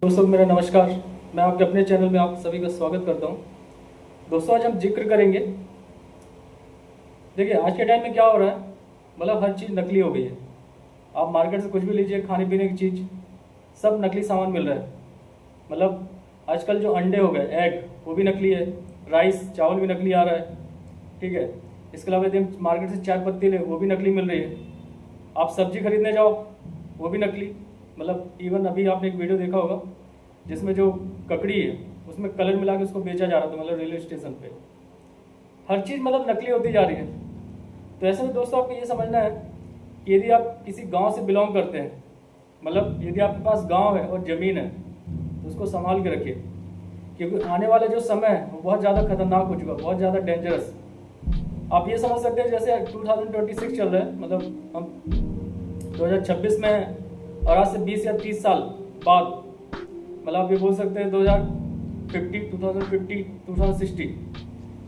दोस्तों मेरा नमस्कार। मैं आपके अपने चैनल में आप सभी का स्वागत करता हूं। दोस्तों आज हम जिक्र करेंगे, देखिए आज के टाइम में क्या हो रहा है, मतलब हर चीज़ नकली हो गई है। आप मार्केट से कुछ भी लीजिए, खाने पीने की चीज़, सब नकली सामान मिल रहा है। मतलब आजकल जो अंडे हो गए, एग, वो भी नकली है। राइस, चावल भी नकली आ रहा है, ठीक है। इसके अलावा यदि हम मार्केट से चाय पत्ती लें, वो भी नकली मिल रही है। आप सब्जी खरीदने जाओ, वो भी नकली। मतलब इवन अभी आपने एक वीडियो देखा होगा जिसमें जो ककड़ी है उसमें कलर मिला के उसको बेचा जा रहा था, मतलब रेलवे स्टेशन पे। हर चीज़ मतलब नकली होती जा रही है। तो ऐसे में दोस्तों आपको ये समझना है कि यदि आप किसी गांव से बिलोंग करते हैं, मतलब यदि आपके पास गांव है और ज़मीन है, तो उसको संभाल के रखिए, क्योंकि आने वाला जो समय है वो बहुत ज़्यादा खतरनाक हो चुका है, बहुत ज़्यादा डेंजरस। आप ये समझ सकते हैं जैसे 2026 चल रहा है, मतलब हम 2026 में हैं और आज से 20 या 30 साल बाद, मतलब आप ये बोल सकते हैं 2050, 2060,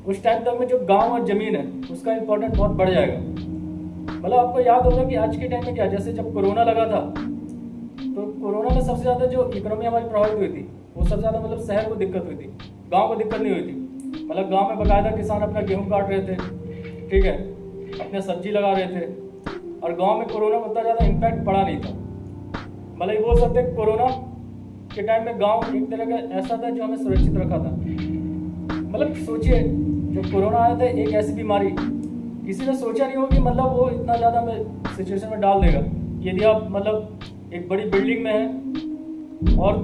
उस टाइम तक में जो गांव और ज़मीन है उसका इम्पोर्टेंट बहुत बढ़ जाएगा। मतलब आपको याद होगा कि आज के टाइम में क्या, जैसे जब कोरोना लगा था, तो कोरोना में सबसे ज़्यादा जो इकोनॉमी हमारी प्रभावित हुई थी, वो सबसे ज़्यादा मतलब शहर को दिक्कत हुई थी, गाँव को दिक्कत नहीं हुई थी। मतलब गाँव में बाकायदा किसान अपना गेहूँ काट रहे थे, ठीक है, अपने सब्जी लगा रहे थे, और गाँव में कोरोना में उतना ज़्यादा इम्पैक्ट पड़ा नहीं था। मतलब ये बोल सकते हैं कोरोना के टाइम में गांव एक तरह का ऐसा था जो हमें सुरक्षित रखा था। मतलब सोचिए, जब कोरोना आया था, एक ऐसी बीमारी, किसी ने सोचा नहीं हो कि मतलब वो इतना ज़्यादा हमें सिचुएशन में डाल देगा। यदि आप मतलब एक बड़ी बिल्डिंग में हैं और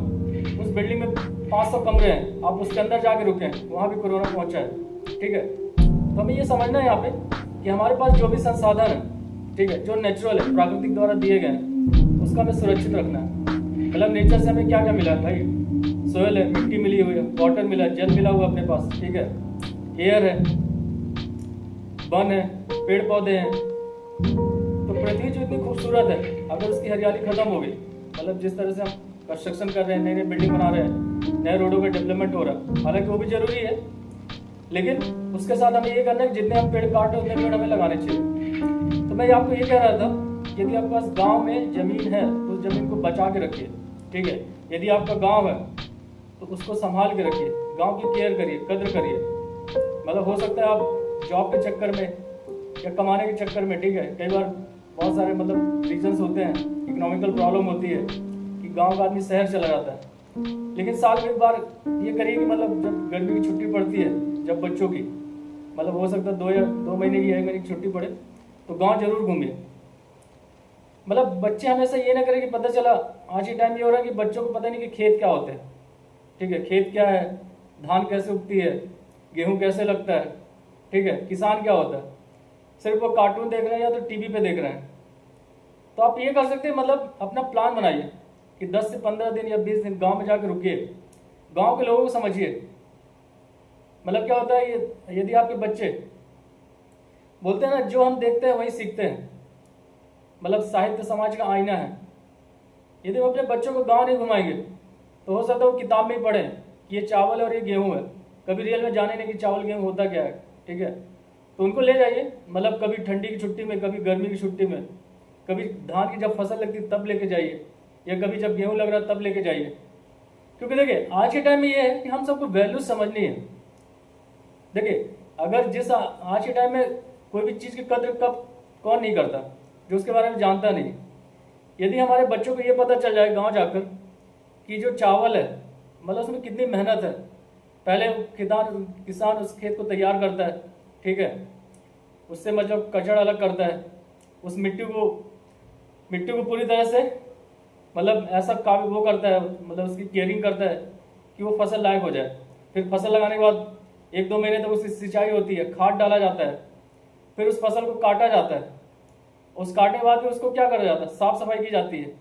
उस बिल्डिंग में 500 कमरे हैं, आप उसके अंदर जाके रुके हैं, वहाँ भी कोरोना पहुँचा है, ठीक है। तो हमें ये समझना है यहाँ पे कि हमारे पास जो भी संसाधन है, ठीक है, जो नेचुरल है, प्राकृतिक द्वारा दिए गए हैं, उसका हमें सुरक्षित रखना है। मतलब नेचर से हमें क्या क्या मिला है भाई, सोयल है, मिट्टी मिली हुई है, वाटर मिला है, जल मिला हुआ अपने पास, ठीक है, एयर है, वन है, पेड़ पौधे हैं। तो पृथ्वी जो इतनी खूबसूरत है, अगर उसकी हरियाली खत्म हो गई, मतलब जिस तरह से हम कंस्ट्रक्शन कर रहे हैं, नई नई बिल्डिंग बना रहे हैं, नए रोडों का डेवलपमेंट हो रहा है, हालांकि वो भी जरूरी है, लेकिन उसके साथ हमें ये करना है कि जितने हम पेड़ काटे उतने पेड़ हमें लगाने चाहिए। तो मैं आपको ये कह रहा था, यदि आपके पास गांव में जमीन है तो उस जमीन को बचा के रखिए, ठीक है। यदि आपका गांव है तो उसको संभाल के रखिए, गांव की केयर करिए, कद्र करिए। मतलब हो सकता है आप जॉब के चक्कर में या कमाने के चक्कर में, ठीक है, कई बार बहुत सारे मतलब रीजंस होते हैं, इकोनॉमिकल प्रॉब्लम होती है कि गांव का आदमी शहर चला जाता है। लेकिन साल में एक बार ये करिए कि मतलब जब गर्मी की छुट्टी पड़ती है, जब बच्चों की, मतलब हो सकता है 2 महीने की 1 महीने की छुट्टी पड़े, तो गांव जरूर घूमिए। मतलब बच्चे हमेशा ये ना करें कि पता चला, आज के टाइम ये हो रहा है कि बच्चों को पता नहीं कि खेत क्या होते हैं, ठीक है, खेत क्या है, धान कैसे उगती है, गेहूं कैसे लगता है, ठीक है, किसान क्या होता है, सिर्फ वो कार्टून देख रहे हैं या तो टीवी पे देख रहे हैं। तो आप ये कर सकते हैं, मतलब अपना प्लान बनाइए कि 10 से 15 दिन या 20 दिन गांव में जाकर रुकिए, गांव के लोगों को समझिए। मतलब क्या होता है, ये यदि आपके बच्चे बोलते हैं ना, जो हम देखते हैं वही सीखते हैं, मतलब साहित्य समाज का आईना है। यदि हम अपने बच्चों को गांव नहीं घुमाएंगे तो हो सकता है वो किताब में ही पढ़े कि ये चावल और ये गेहूं है, कभी रियल में जाने नहीं कि चावल गेहूं होता क्या है, ठीक है। तो उनको ले जाइए, मतलब कभी ठंडी की छुट्टी में, कभी गर्मी की छुट्टी में, कभी धान की जब फसल लगती तब लेके जाइए, या कभी जब गेहूं लग रहा तब लेके जाइए। क्योंकि देखिए आज के टाइम में ये है कि हम सबको वैल्यू समझनी है। देखिए अगर जिस आज के टाइम में कोई भी चीज़ की कद्र कब कौन नहीं करता, जो उसके बारे में जानता नहीं। यदि हमारे बच्चों को ये पता चल जाए गांव जाकर कि जो चावल है, मतलब उसमें कितनी मेहनत है, पहले किसान उस खेत को तैयार करता है, ठीक है, उससे मतलब कचड़ा अलग करता है, उस मिट्टी को पूरी तरह से मतलब ऐसा काबिल वो करता है, मतलब उसकी केयरिंग करता है कि वो फसल लायक हो जाए। फिर फसल लगाने के बाद 1-2 महीने तक उसकी सिंचाई होती है, खाद डाला जाता है, फिर उस फसल को काटा जाता है, उस काटने के बाद भी उसको क्या करा जाता है, साफ सफाई की जाती है।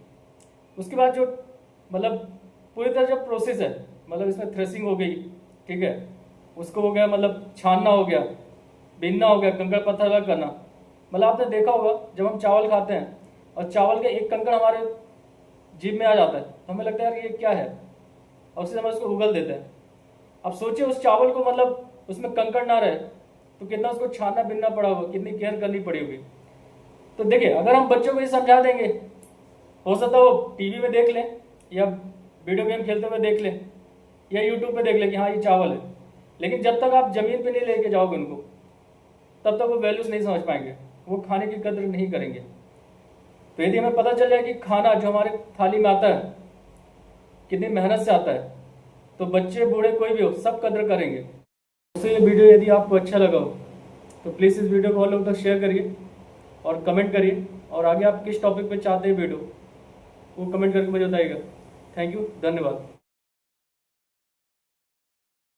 उसके बाद जो मतलब पूरी तरह जो प्रोसेस है, मतलब इसमें थ्रेसिंग हो गई, ठीक है, उसको हो गया मतलब छानना हो गया, बीनना हो गया, कंकड़ पत्थर अलग करना। मतलब आपने देखा होगा जब हम चावल खाते हैं और चावल के एक कंकड़ हमारे जीभ में आ जाता है तो हमें लगता है यार ये क्या है, और उससे हम उसको उगल देते हैं। अब सोचिए उस चावल को मतलब उसमें कंकड़ ना रहे तो कितना उसको छानना बीनना पड़ा होगा, कितनी केयर करनी पड़ी होगी। तो देखिए अगर हम बच्चों को ये समझा देंगे, हो सकता है वो टीवी में देख लें या वीडियो गेम खेलते हुए देख लें या यूट्यूब पे देख लें कि हाँ ये चावल है, लेकिन जब तक आप ज़मीन पे नहीं लेके जाओगे उनको, तब तक वो वैल्यूज़ नहीं समझ पाएंगे, वो खाने की कदर नहीं करेंगे। तो यदि हमें पता चल जाए कि खाना जो हमारे थाली में आता है कितनी मेहनत से आता है, तो बच्चे बूढ़े कोई भी हो सब कदर करेंगे। दोस्तों ये वीडियो यदि आपको अच्छा लगा हो तो प्लीज़ इस वीडियो को और लोगों तक शेयर करिए और कमेंट करिए, और आगे आप किस टॉपिक पे चाहते हैं वीडियो वो कमेंट करके मुझे बताइएगा। थैंक यू, धन्यवाद।